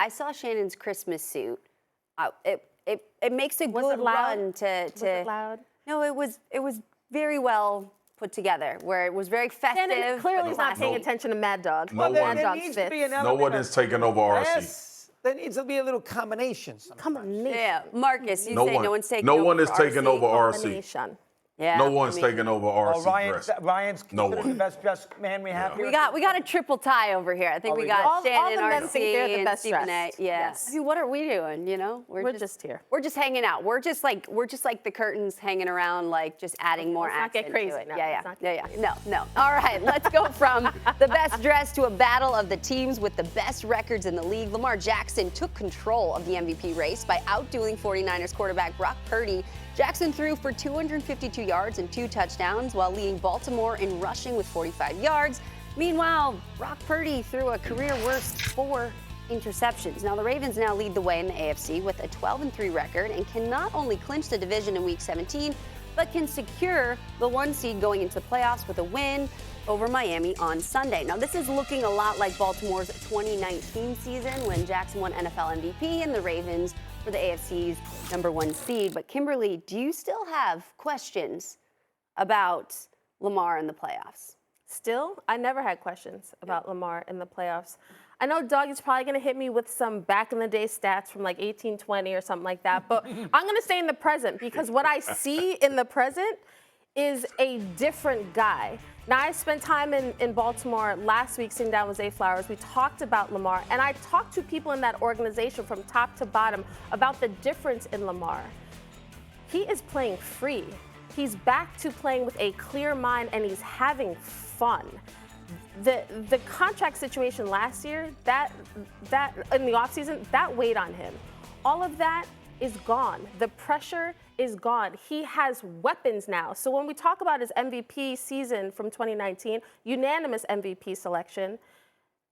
I saw Shannon's Christmas suit. It makes a good run to. Was it loud? No, it was very well put together, where it was very festive. Shannon clearly is not paying attention to Mad Dog. No Mad one- Dog's needs to be fits. an No one is taking over RC. Yes, there needs to be a little combination. sometimes. Yeah, Marcus, you No say one. no one's taking No over one is for taking RC. over RC. Combination. Yeah, No one's I mean, taking over RC dress. Ryan's No considered one. the best dressed man we have here. We got a triple tie over here. I think Oh, we we got do. All Shannon, the men RC, think they're the and best Stephen A. dressed. Yeah. Yes. I mean, what are we doing? You know, We're just here. We're just hanging out. We're just like the curtains hanging around, like just adding more let's not get accent crazy to it. now. Yeah, Let's yeah, not yeah, yeah. No. All right, let's go from the best dressed to a battle of the teams with the best records in the league. Lamar Jackson took control of the MVP race by outdueling 49ers quarterback Brock Purdy. Jackson threw for 252 yards and 2 touchdowns while leading Baltimore in rushing with 45 yards. Meanwhile, Brock Purdy threw a career-worst 4 interceptions. Now, the Ravens now lead the way in the AFC with a 12-3 record and can not only clinch the division in Week 17, but can secure the 1 seed going into the playoffs with a win over Miami on Sunday. Now, this is looking a lot like Baltimore's 2019 season when Jackson won NFL MVP and the Ravens for the AFC's #1 seed. But Kimberly, do you still have questions about Lamar in the playoffs? Still, I never had questions about Lamar in the playoffs. I know Doug is probably going to hit me with some back in the day stats from like 1820 or something like that, but I'm going to stay in the present because what I see in the present is a different guy. Now, I spent time in Baltimore last week sitting down with Zay Flowers. We talked about Lamar, and I talked to people in that organization from top to bottom about the difference in Lamar. He is playing free. He's back to playing with a clear mind, and he's having fun. The contract situation last year, that in the offseason, that weighed on him. All of that is gone. The pressure is gone. He has weapons now. So when we talk about his MVP season from 2019, unanimous MVP selection,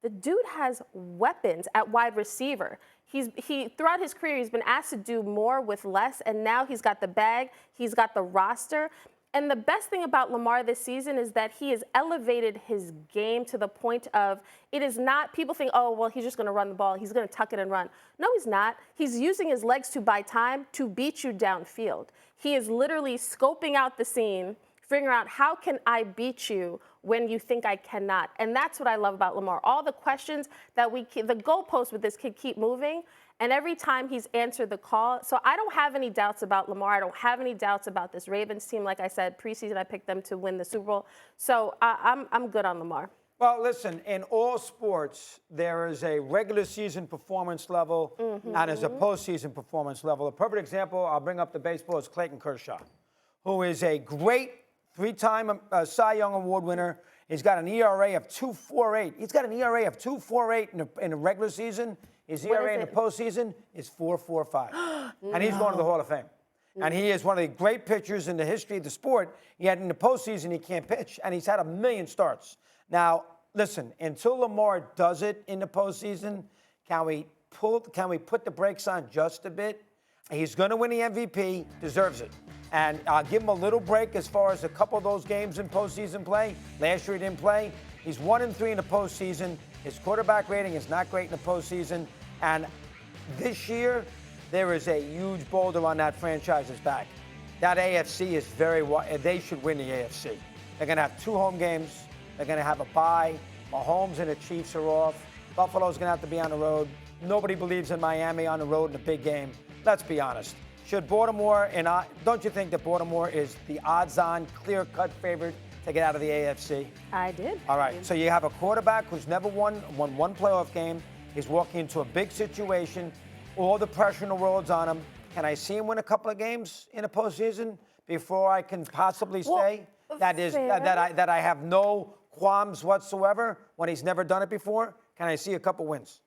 the dude has weapons at wide receiver. He throughout his career, he's been asked to do more with less, and now he's got the bag, he's got the roster. And the best thing about Lamar this season is that he has elevated his game to the point of it is not, people think, oh, well, he's just going to run the ball. He's going to tuck it and run. No, he's not. He's using his legs to buy time to beat you downfield. He is literally scoping out the scene, figuring out how can I beat you when you think I cannot. And that's what I love about Lamar. All the questions that the goalposts with this kid keep moving. And every time he's answered the call. So I don't have any doubts about Lamar. I don't have any doubts about this Ravens team. Like I said, preseason, I picked them to win the Super Bowl. So I'm good on Lamar. Well, listen, in all sports, there is a regular season performance level and there's a postseason performance level. A perfect example, I'll bring up the baseball, is Clayton Kershaw, who is a great 3-time Cy Young Award winner. He's got an ERA of 2.48. He's got an ERA of 2.48 in the regular season. His ERA in the postseason is 4.45. And he's going to the Hall of Fame. And he is one of the great pitchers in the history of the sport. Yet in the postseason, he can't pitch. And he's had 1 million starts. Now, listen, until Lamar does it in the postseason, can we put the brakes on just a bit? He's going to win the MVP, deserves it. And I'll give him a little break as far as a couple of those games in postseason play. Last year he didn't play. He's 1-3 in the postseason. His quarterback rating is not great in the postseason. And this year, there is a huge boulder on that franchise's back. That AFC is very wide. They should win the AFC. They're going to have 2 home games. They're going to have a bye. Mahomes and the Chiefs are off. Buffalo's going to have to be on the road. Nobody believes in Miami on the road in a big game. Let's be honest. Should Baltimore, and don't you think that Baltimore is the odds-on, clear-cut favorite to get out of the AFC? I did. All right, so you have a quarterback who's never won one playoff game. He's walking into a big situation. All the pressure in the world's on him. Can I see him win a couple of games in the postseason before I can possibly say that I have no qualms whatsoever when he's never done it before? Can I see a couple wins?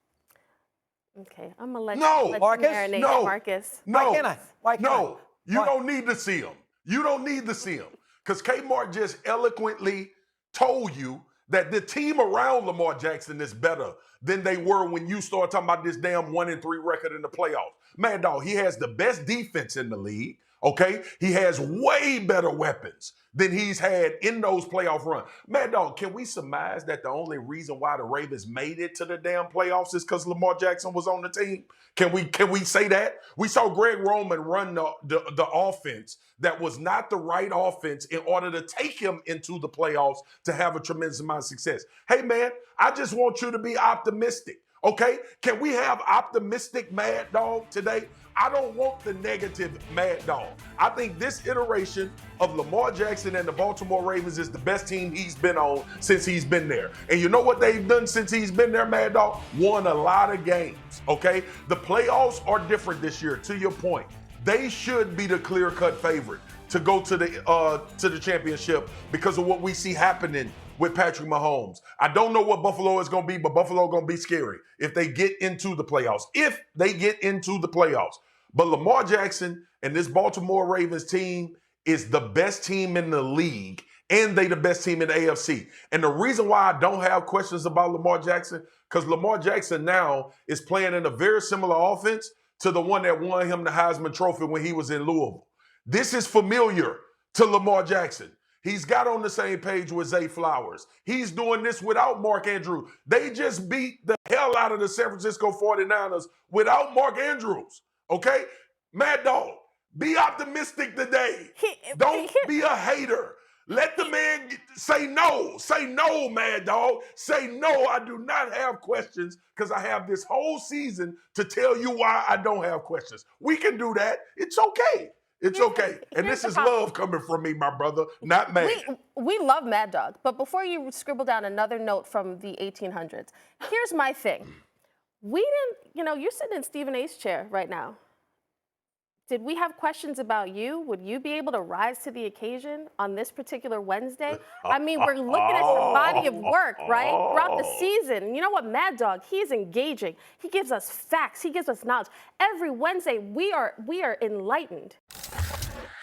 Okay, I'm going to let you Marcus? marinate, No. Marcus. Why can't I? Why can't I? You don't need to see him. You don't need to see him. Because Kmart just eloquently told you that the team around Lamar Jackson is better than they were when you started talking about this damn 1-3 record in the playoffs. Man, dog, he has the best defense in the league. Okay? He has way better weapons than he's had in those playoff runs. Mad Dog, can we surmise that the only reason why the Ravens made it to the damn playoffs is because Lamar Jackson was on the team? Can we say that? We saw Greg Roman run the offense that was not the right offense in order to take him into the playoffs to have a tremendous amount of success. Hey, man, I just want you to be optimistic. Okay? Can we have optimistic Mad Dog today? I don't want the negative Mad Dog. I think this iteration of Lamar Jackson and the Baltimore Ravens is the best team he's been on since he's been there. And you know what they've done since he's been there, Mad Dog? Won a lot of games, okay? The playoffs are different this year, to your point. They should be the clear-cut favorite to go to the championship because of what we see happening with Patrick Mahomes. I don't know what Buffalo is going to be, but Buffalo going to be scary if they get into the playoffs. If they get into the playoffs. But Lamar Jackson and this Baltimore Ravens team is the best team in the league, and they the best team in the AFC. And the reason why I don't have questions about Lamar Jackson, because Lamar Jackson now is playing in a very similar offense to the one that won him the Heisman Trophy when he was in Louisville. This is familiar to Lamar Jackson. He's got on the same page with Zay Flowers. He's doing this without Mark Andrews. They just beat the hell out of the San Francisco 49ers without Mark Andrews. Okay? Mad Dog, be optimistic today. Don't be a hater. Let the man say no. Say no, Mad Dog. Say no, I do not have questions because I have this whole season to tell you why I don't have questions. We can do that. It's okay. It's okay. And this is love coming from me, my brother, not mad. We love Mad Dog. But before you scribble down another note from the 1800s, here's my thing. We didn't, you're sitting in Stephen A's chair right now. Did we have questions about you? Would you be able to rise to the occasion on this particular Wednesday? I mean, we're looking at your body of work, right? Throughout the season. You know what, Mad Dog, he's engaging. He gives us facts. He gives us knowledge. Every Wednesday, we are enlightened.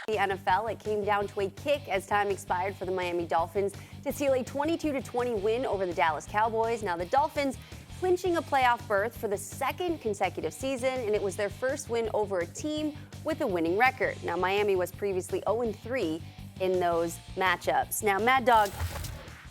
The NFL, it came down to a kick as time expired for the Miami Dolphins to seal a 22-20 win over the Dallas Cowboys. Now, the Dolphins clinching a playoff berth for the second consecutive season, and it was their first win over a team with a winning record. Now, Miami was previously 0-3 in those matchups. Now, Mad Dog,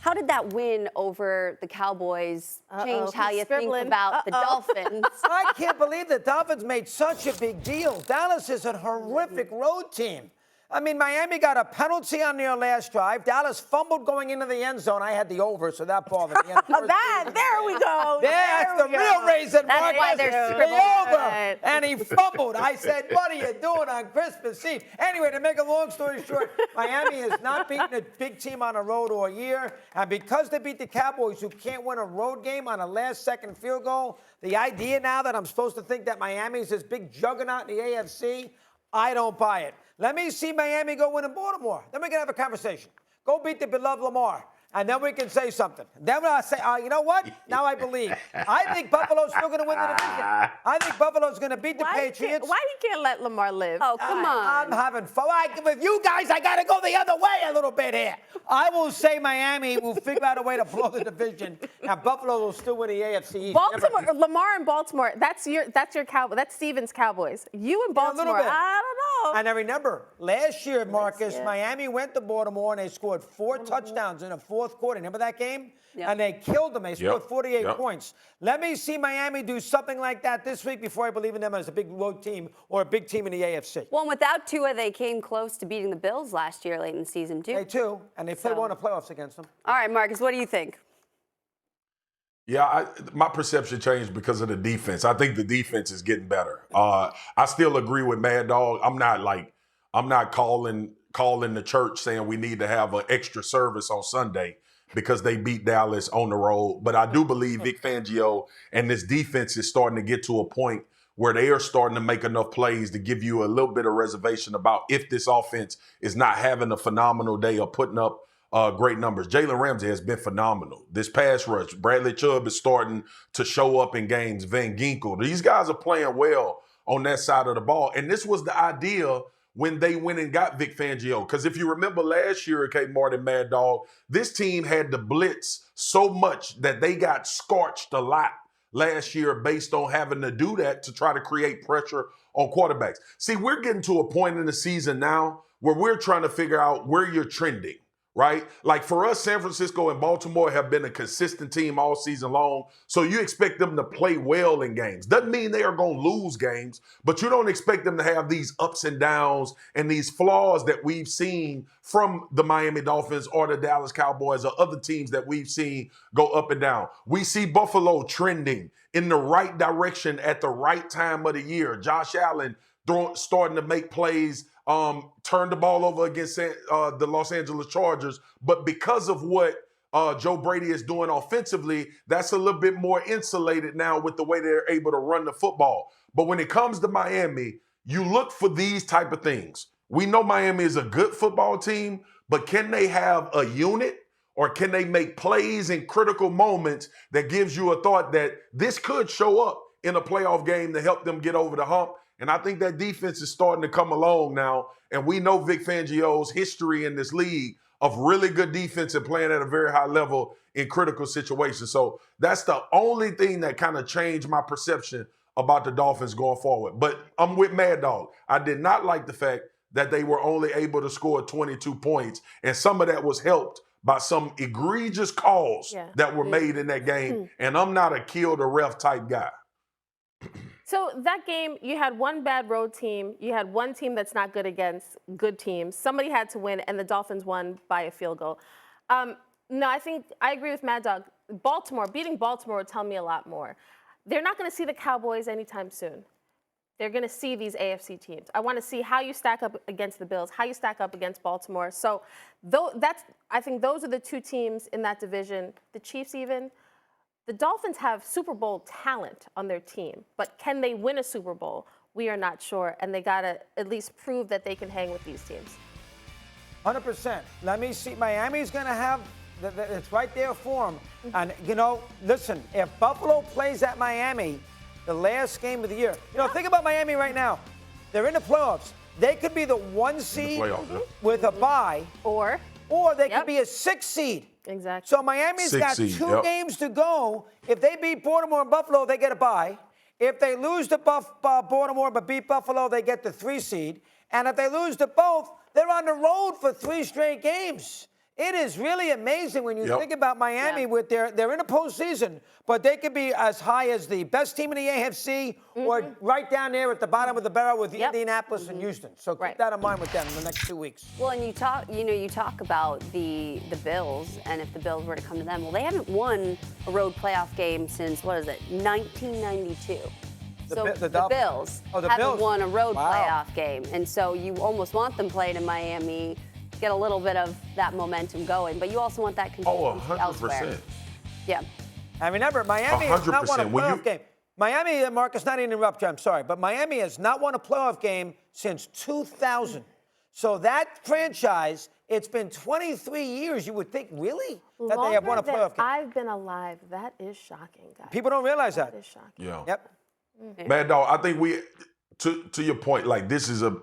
how did that win over the Cowboys change how you think about the Dolphins? I can't believe the Dolphins made such a big deal. Dallas is a horrific road team. I mean, Miami got a penalty on their last drive. Dallas fumbled going into the end zone. I had the over, so that bothered me. There we go. That's the real reason. That's why they're the over. And he fumbled. I said, what are you doing on Christmas Eve? Anyway, to make a long story short, Miami has not beaten a big team on the road all year. And because they beat the Cowboys, who can't win a road game on a last-second field goal, the idea now that I'm supposed to think that Miami's this big juggernaut in the AFC, I don't buy it. Let me see Miami go win in Baltimore. Then we can have a conversation. Go beat the beloved Lamar. And then we can say something. Then I'll say, you know what? Now I believe. I think Buffalo's still going to win the division. I think Buffalo's going to beat the Patriots. Why you can't let Lamar live? Oh, come on. I'm having fun. With you guys, I got to go the other way a little bit here. I will say Miami will figure out a way to blow the division. Now, Buffalo will still win the AFC East. Baltimore, Lamar and Baltimore, that's your Cowboys. That's Steven's Cowboys. You and Baltimore, I don't know. And I remember last year, Marcus, Miami went to Baltimore and they scored 4 touchdowns in the fourth quarter. Remember that game? Yep. And they killed them. They scored 48 points. Let me see Miami do something like that this week before I believe in them as a big road team or a big team in the AFC. Well, without Tua, they came close to beating the Bills last year late in the season, too. They too, and they won the playoffs against them. All right, Marcus, what do you think? Yeah, my perception changed because of the defense. I think the defense is getting better. I still agree with Mad Dog. I'm not calling the church saying we need to have an extra service on Sunday because they beat Dallas on the road. But I do believe Vic Fangio and this defense is starting to get to a point where they are starting to make enough plays to give you a little bit of reservation about if this offense is not having a phenomenal day or putting up great numbers. Jalen Ramsey has been phenomenal. This pass rush, Bradley Chubb is starting to show up in games. Van Ginkel, these guys are playing well on that side of the ball. And this was the idea when they went and got Vic Fangio. Because if you remember last year, K. Martin, Mad Dog, this team had to blitz so much that they got scorched a lot last year based on having to do that to try to create pressure on quarterbacks. See, we're getting to a point in the season now where we're trying to figure out where you're trending, right? Like for us, San Francisco and Baltimore have been a consistent team all season long. So you expect them to play well in games. Doesn't mean they are going to lose games, but you don't expect them to have these ups and downs and these flaws that we've seen from the Miami Dolphins or the Dallas Cowboys or other teams that we've seen go up and down. We see Buffalo trending in the right direction at the right time of the year. Josh Allen starting to make plays, turned the ball over against the Los Angeles Chargers. But because of what Joe Brady is doing offensively, that's a little bit more insulated now with the way they're able to run the football. But when it comes to Miami, you look for these type of things. We know Miami is a good football team, but can they have a unit? Or can they make plays in critical moments that gives you a thought that this could show up in a playoff game to help them get over the hump? And I think that defense is starting to come along now. And we know Vic Fangio's history in this league of really good defense and playing at a very high level in critical situations. So that's the only thing that kind of changed my perception about the Dolphins going forward. But I'm with Mad Dog. I did not like the fact that they were only able to score 22 points. And some of that was helped by some egregious calls that were made in that game. And I'm not a kill the ref type guy. So that game, you had one bad road team. You had one team that's not good against good teams. Somebody had to win, and the Dolphins won by a field goal. No, I agree with Mad Dog. Beating Baltimore would tell me a lot more. They're not going to see the Cowboys anytime soon. They're going to see these AFC teams. I want to see how you stack up against the Bills, how you stack up against Baltimore. So I think those are the two teams in that division. The Chiefs even. The Dolphins have Super Bowl talent on their team, but can they win a Super Bowl? We are not sure, and they got to at least prove that they can hang with these teams. 100%. Let me see. Miami's going to have it's right there for them. And, listen, if Buffalo plays at Miami the last game of the year, think about Miami right now. They're in the playoffs. They could be the 1 seed with a bye, or they could be a 6 seed. Exactly. So Miami's got two games to go. If they beat Baltimore and Buffalo, they get a bye. If they lose to Baltimore but beat Buffalo, they get the 3 seed. And if they lose to both, they're on the road for 3 straight games. It is really amazing when you think about Miami with they're in a postseason, but they could be as high as the best team in the AFC or right down there at the bottom of the barrel with Indianapolis and Houston. So keep that in mind with them in the next 2 weeks. Well, and you talk about the Bills, and if the Bills were to come to them, well, they haven't won a road playoff game since 1992. So the Bills haven't won a road playoff game, and so you almost want them playing in Miami. Get a little bit of that momentum going, but you also want that consistency elsewhere. Yeah. And remember, Miami has not won a playoff game. Miami, Marcus, not to interrupt you, I'm sorry, but Miami has not won a playoff game since 2000. So that franchise, it's been 23 years. You would think, really, that they have won a playoff game. I've been alive. That is shocking, guys. People don't realize that. That is shocking. Yeah. Yep. Mad Dog, I think to your point, like this is an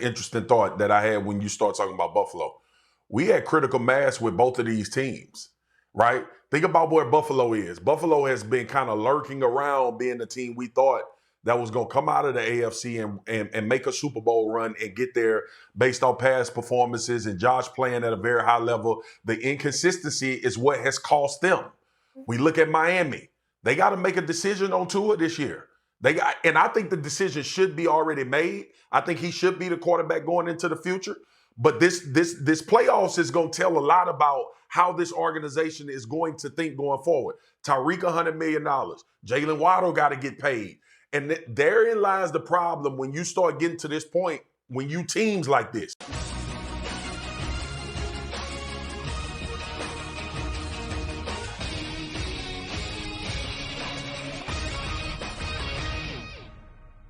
interesting thought that I had when you start talking about Buffalo. We had critical mass with both of these teams, right? Think about where Buffalo is. Buffalo has been kind of lurking around being the team we thought that was going to come out of the AFC and make a Super Bowl run and get there based on past performances and Josh playing at a very high level. The inconsistency is what has cost them. We look at Miami. They got to make a decision on Tua this year. And I think the decision should be already made. I think he should be the quarterback going into the future. But this playoffs is going to tell a lot about how this organization is going to think going forward. Tyreek, $100 million. Jalen Waddle got to get paid. And therein lies the problem when you start getting to this point, when you teams like this.